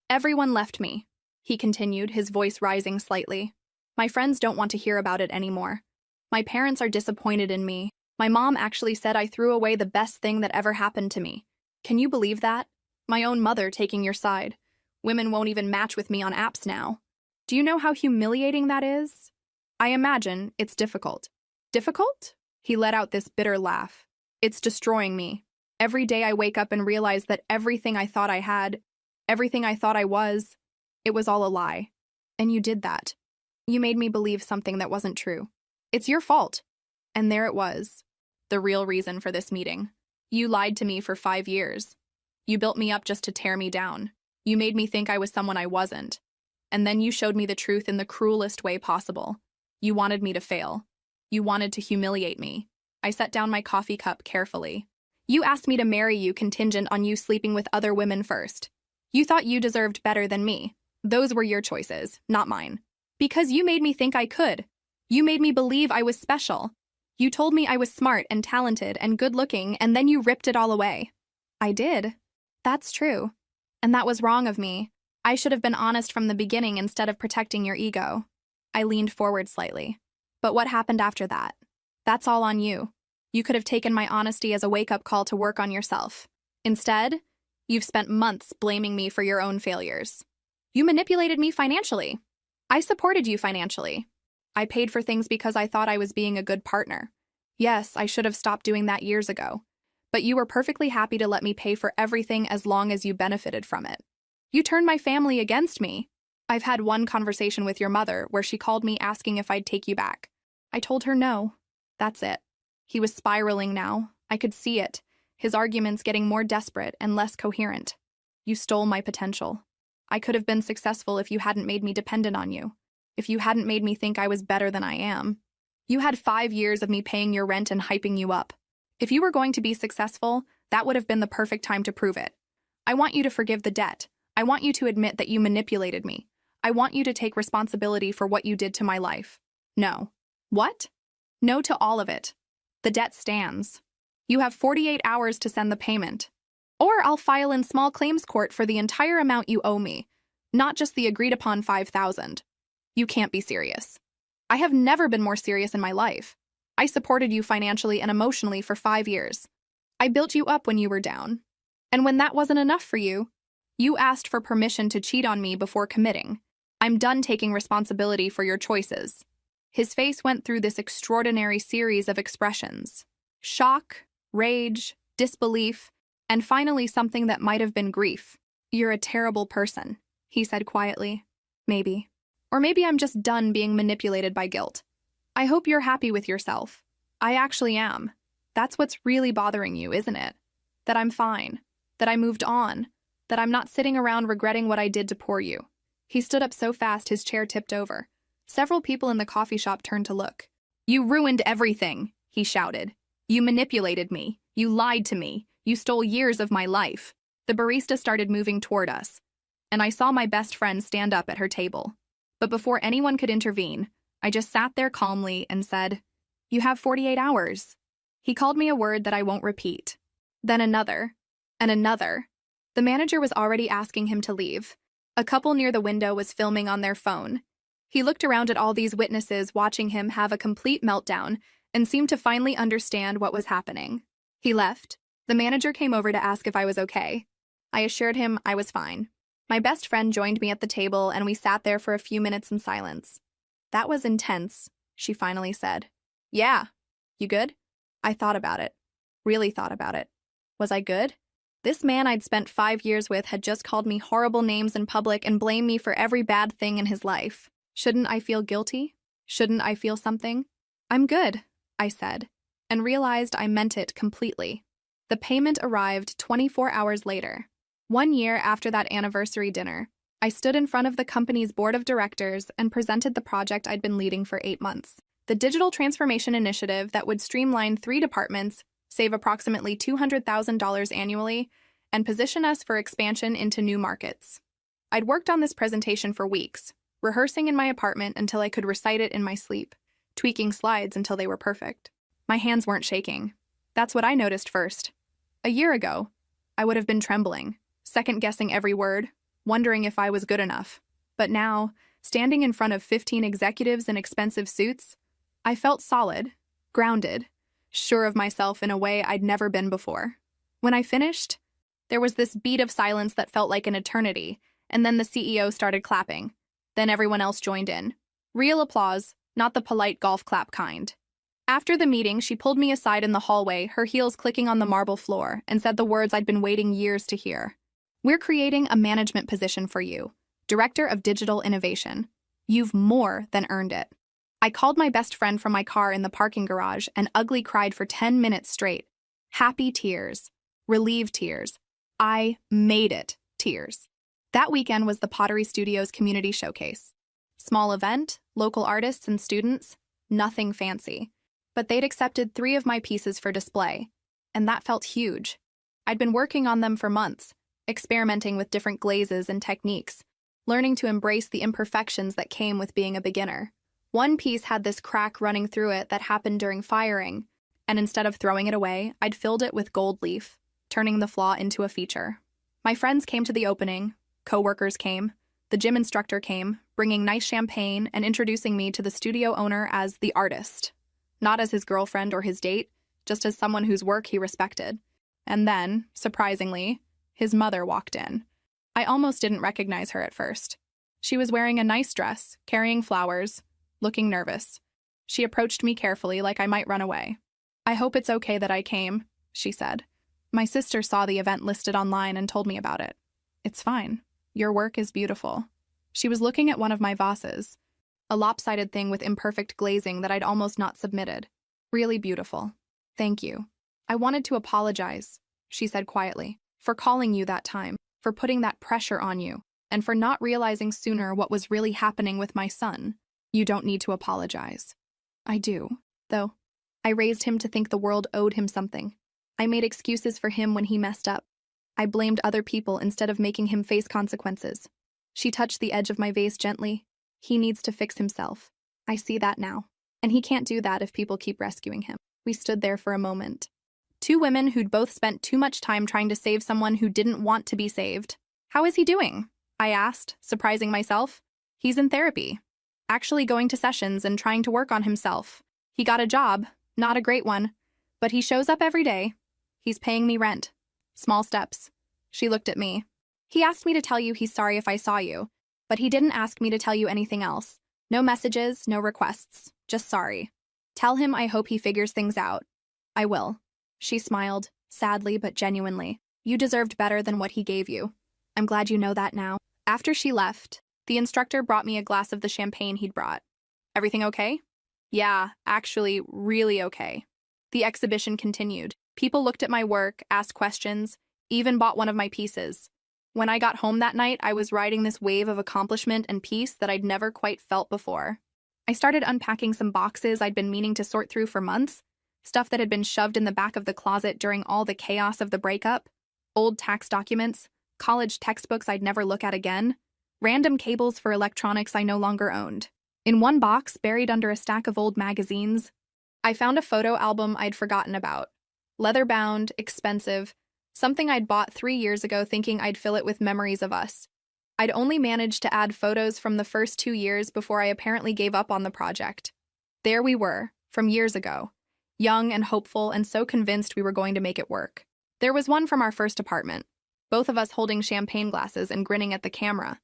"Everyone left me," he continued, his voice rising slightly. "My friends don't want to hear about it anymore. My parents are disappointed in me. My mom actually said I threw away the best thing that ever happened to me. Can you believe that? My own mother taking your side. Women won't even match with me on apps now. Do you know how humiliating that is? I imagine it's difficult." "Difficult?" He let out this bitter laugh. "It's destroying me. Every day I wake up and realize that everything I thought I had, everything I thought I was, it was all a lie. And you did that. You made me believe something that wasn't true. It's your fault." And there it was, the real reason for this meeting. "You lied to me for 5 years. You built me up just to tear me down. You made me think I was someone I wasn't. And then you showed me the truth in the cruelest way possible. You wanted me to fail. You wanted to humiliate me." I set down my coffee cup carefully. "You asked me to marry you contingent on you sleeping with other women first. You thought you deserved better than me. Those were your choices, not mine. Because you made me think I could. You made me believe I was special. You told me I was smart and talented and good-looking, and then you ripped it all away." "I did. That's true. And that was wrong of me. I should have been honest from the beginning instead of protecting your ego." I leaned forward slightly. "But what happened after that? That's all on you. You could have taken my honesty as a wake-up call to work on yourself. Instead, you've spent months blaming me for your own failures. You manipulated me financially. I supported you financially. I paid for things because I thought I was being a good partner. Yes, I should have stopped doing that years ago. But you were perfectly happy to let me pay for everything as long as you benefited from it. You turned my family against me. I've had one conversation with your mother where she called me asking if I'd take you back. I told her no. That's it." He was spiraling now. I could see it, his arguments getting more desperate and less coherent. "You stole my potential. I could have been successful if you hadn't made me dependent on you. If you hadn't made me think I was better than I am. You had 5 years of me paying your rent and hyping you up. If you were going to be successful, that would have been the perfect time to prove it. I want you to forgive the debt. I want you to admit that you manipulated me. I want you to take responsibility for what you did to my life." "No." "What?" "No to all of it. The debt stands. You have 48 hours to send the payment. Or I'll file in small claims court for the entire amount you owe me, not just the agreed-upon $5,000. You can't be serious. I have never been more serious in my life. I supported you financially and emotionally for 5 years. I built you up when you were down. And when that wasn't enough for you, you asked for permission to cheat on me before committing. I'm done taking responsibility for your choices." His face went through this extraordinary series of expressions. Shock, rage, disbelief, and finally something that might have been grief. "You're a terrible person," he said quietly. "Maybe. Or maybe I'm just done being manipulated by guilt. I hope you're happy with yourself. I actually am. That's what's really bothering you, isn't it? That I'm fine. That I moved on. That I'm not sitting around regretting what I did to poor you." He stood up so fast his chair tipped over. Several people in the coffee shop turned to look. "You ruined everything," he shouted. "You manipulated me. You lied to me. You stole years of my life." The barista started moving toward us, and I saw my best friend stand up at her table. But before anyone could intervene, I just sat there calmly and said, "You have 48 hours. He called me a word that I won't repeat. Then another, and another. The manager was already asking him to leave. A couple near the window was filming on their phone. He looked around at all these witnesses watching him have a complete meltdown and seemed to finally understand what was happening. He left. The manager came over to ask if I was okay. I assured him I was fine. My best friend joined me at the table and we sat there for a few minutes in silence. "That was intense," she finally said. "Yeah. You good?" I thought about it. Really thought about it. Was I good? This man I'd spent 5 years with had just called me horrible names in public and blamed me for every bad thing in his life. Shouldn't I feel guilty? Shouldn't I feel something? "I'm good," I said, and realized I meant it completely. The payment arrived 24 hours later. 1 year after that anniversary dinner, I stood in front of the company's board of directors and presented the project I'd been leading for 8 months. The digital transformation initiative that would streamline 3 departments, save approximately $200,000 annually, and position us for expansion into new markets. I'd worked on this presentation for weeks, rehearsing in my apartment until I could recite it in my sleep, tweaking slides until they were perfect. My hands weren't shaking. That's what I noticed first. A year ago, I would have been trembling, second-guessing every word, wondering if I was good enough. But now, standing in front of 15 executives in expensive suits, I felt solid, grounded, sure of myself in a way I'd never been before. When I finished, there was this beat of silence that felt like an eternity, and then the CEO started clapping. Then everyone else joined in. Real applause, not the polite golf clap kind. After the meeting, she pulled me aside in the hallway, her heels clicking on the marble floor, and said the words I'd been waiting years to hear. "We're creating a management position for you, Director of Digital Innovation. You've more than earned it." I called my best friend from my car in the parking garage and ugly cried for 10 minutes straight. Happy tears. Relieved tears. I made it tears. That weekend was the Pottery Studios Community Showcase. Small event, local artists and students, nothing fancy. But they'd accepted 3 of my pieces for display, and that felt huge. I'd been working on them for months, experimenting with different glazes and techniques, learning to embrace the imperfections that came with being a beginner. One piece had this crack running through it that happened during firing, and instead of throwing it away, I'd filled it with gold leaf, turning the flaw into a feature. My friends came to the opening, co-workers came, the gym instructor came, bringing nice champagne and introducing me to the studio owner as the artist. Not as his girlfriend or his date, just as someone whose work he respected. And then, surprisingly, his mother walked in. I almost didn't recognize her at first. She was wearing a nice dress, carrying flowers, looking nervous. She approached me carefully like I might run away. "I hope it's okay that I came," she said. "My sister saw the event listed online and told me about it." "It's fine. Your work is beautiful." She was looking at one of my vases, a lopsided thing with imperfect glazing that I'd almost not submitted. "Really beautiful. Thank you. I wanted to apologize," she said quietly, "for calling you that time, for putting that pressure on you, and for not realizing sooner what was really happening with my son. You don't need to apologize." "I do, though. I raised him to think the world owed him something. I made excuses for him when he messed up. I blamed other people instead of making him face consequences." She touched the edge of my vase gently. "He needs to fix himself. I see that now. And he can't do that if people keep rescuing him." We stood there for a moment. 2 women who'd both spent too much time trying to save someone who didn't want to be saved. "How is he doing?" I asked, surprising myself. "He's in therapy. Actually going to sessions and trying to work on himself. He got a job, not a great one, but he shows up every day. He's paying me rent. Small steps." She looked at me. "He asked me to tell you he's sorry if I saw you, but he didn't ask me to tell you anything else. No messages, no requests, just sorry. Tell him I hope he figures things out." "I will." She smiled, sadly but genuinely. "You deserved better than what he gave you. I'm glad you know that now." After she left, the instructor brought me a glass of the champagne he'd brought. "Everything okay?" "Yeah, actually, really okay." The exhibition continued. People looked at my work, asked questions, even bought one of my pieces. When I got home that night, I was riding this wave of accomplishment and peace that I'd never quite felt before. I started unpacking some boxes I'd been meaning to sort through for months, stuff that had been shoved in the back of the closet during all the chaos of the breakup, old tax documents, college textbooks I'd never look at again, random cables for electronics I no longer owned. In one box, buried under a stack of old magazines, I found a photo album I'd forgotten about. Leather-bound, expensive, something I'd bought 3 years ago thinking I'd fill it with memories of us. I'd only managed to add photos from the first 2 years before I apparently gave up on the project. There we were, from years ago, young and hopeful and so convinced we were going to make it work. There was one from our first apartment, both of us holding champagne glasses and grinning at the camera.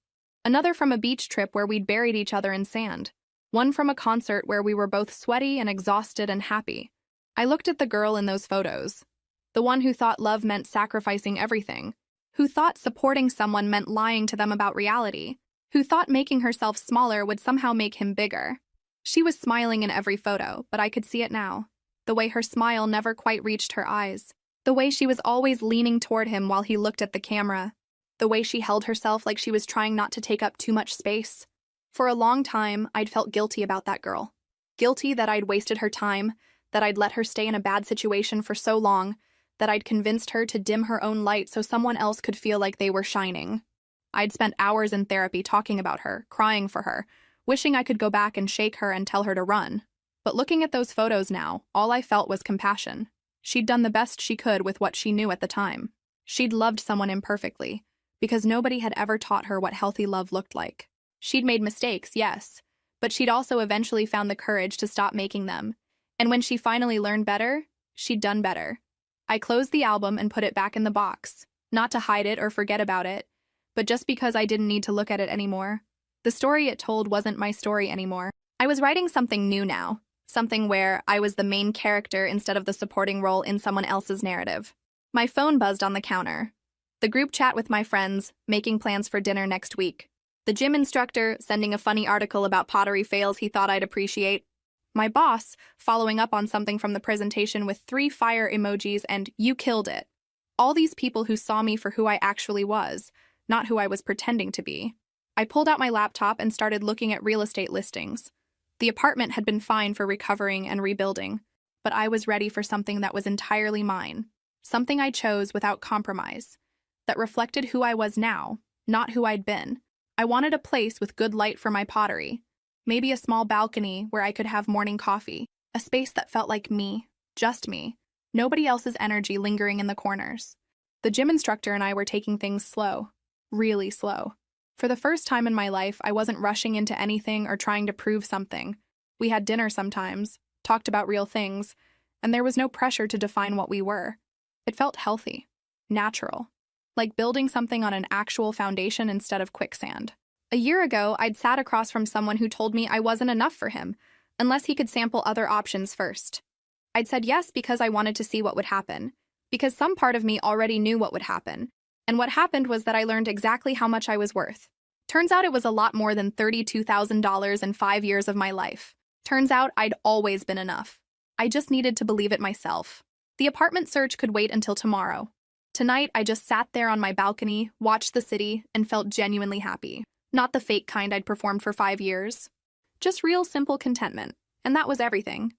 Another from a beach trip where we'd buried each other in sand. One from a concert where we were both sweaty and exhausted and happy. I looked at the girl in those photos. The one who thought love meant sacrificing everything. Who thought supporting someone meant lying to them about reality. Who thought making herself smaller would somehow make him bigger. She was smiling in every photo, but I could see it now. The way her smile never quite reached her eyes. The way she was always leaning toward him while he looked at the camera. The way she held herself like she was trying not to take up too much space. For a long time, I'd felt guilty about that girl. Guilty that I'd wasted her time, that I'd let her stay in a bad situation for so long, that I'd convinced her to dim her own light so someone else could feel like they were shining. I'd spent hours in therapy talking about her, crying for her, wishing I could go back and shake her and tell her to run. But looking at those photos now, all I felt was compassion. She'd done the best she could with what she knew at the time. She'd loved someone imperfectly, because nobody had ever taught her what healthy love looked like. She'd made mistakes, yes, but she'd also eventually found the courage to stop making them. And when she finally learned better, she'd done better. I closed the album and put it back in the box, not to hide it or forget about it, but just because I didn't need to look at it anymore. The story it told wasn't my story anymore. I was writing something new now, something where I was the main character instead of the supporting role in someone else's narrative. My phone buzzed on the counter. The group chat with my friends, making plans for dinner next week. The gym instructor sending a funny article about pottery fails he thought I'd appreciate. My boss following up on something from the presentation with 3 fire emojis and "you killed it." All these people who saw me for who I actually was, not who I was pretending to be. I pulled out my laptop and started looking at real estate listings. The apartment had been fine for recovering and rebuilding, but I was ready for something that was entirely mine. Something I chose without compromise. That reflected who I was now, not who I'd been. I wanted a place with good light for my pottery. Maybe a small balcony where I could have morning coffee. A space that felt like me, just me. Nobody else's energy lingering in the corners. The gym instructor and I were taking things slow. Really slow. For the first time in my life, I wasn't rushing into anything or trying to prove something. We had dinner sometimes, talked about real things, and there was no pressure to define what we were. It felt healthy, natural, like building something on an actual foundation instead of quicksand. A year ago, I'd sat across from someone who told me I wasn't enough for him, unless he could sample other options first. I'd said yes because I wanted to see what would happen, because some part of me already knew what would happen. And what happened was that I learned exactly how much I was worth. Turns out it was a lot more than $32,000 in 5 years of my life. Turns out I'd always been enough. I just needed to believe it myself. The apartment search could wait until tomorrow. Tonight, I just sat there on my balcony, watched the city, and felt genuinely happy. Not the fake kind I'd performed for 5 years. Just real simple contentment. And that was everything.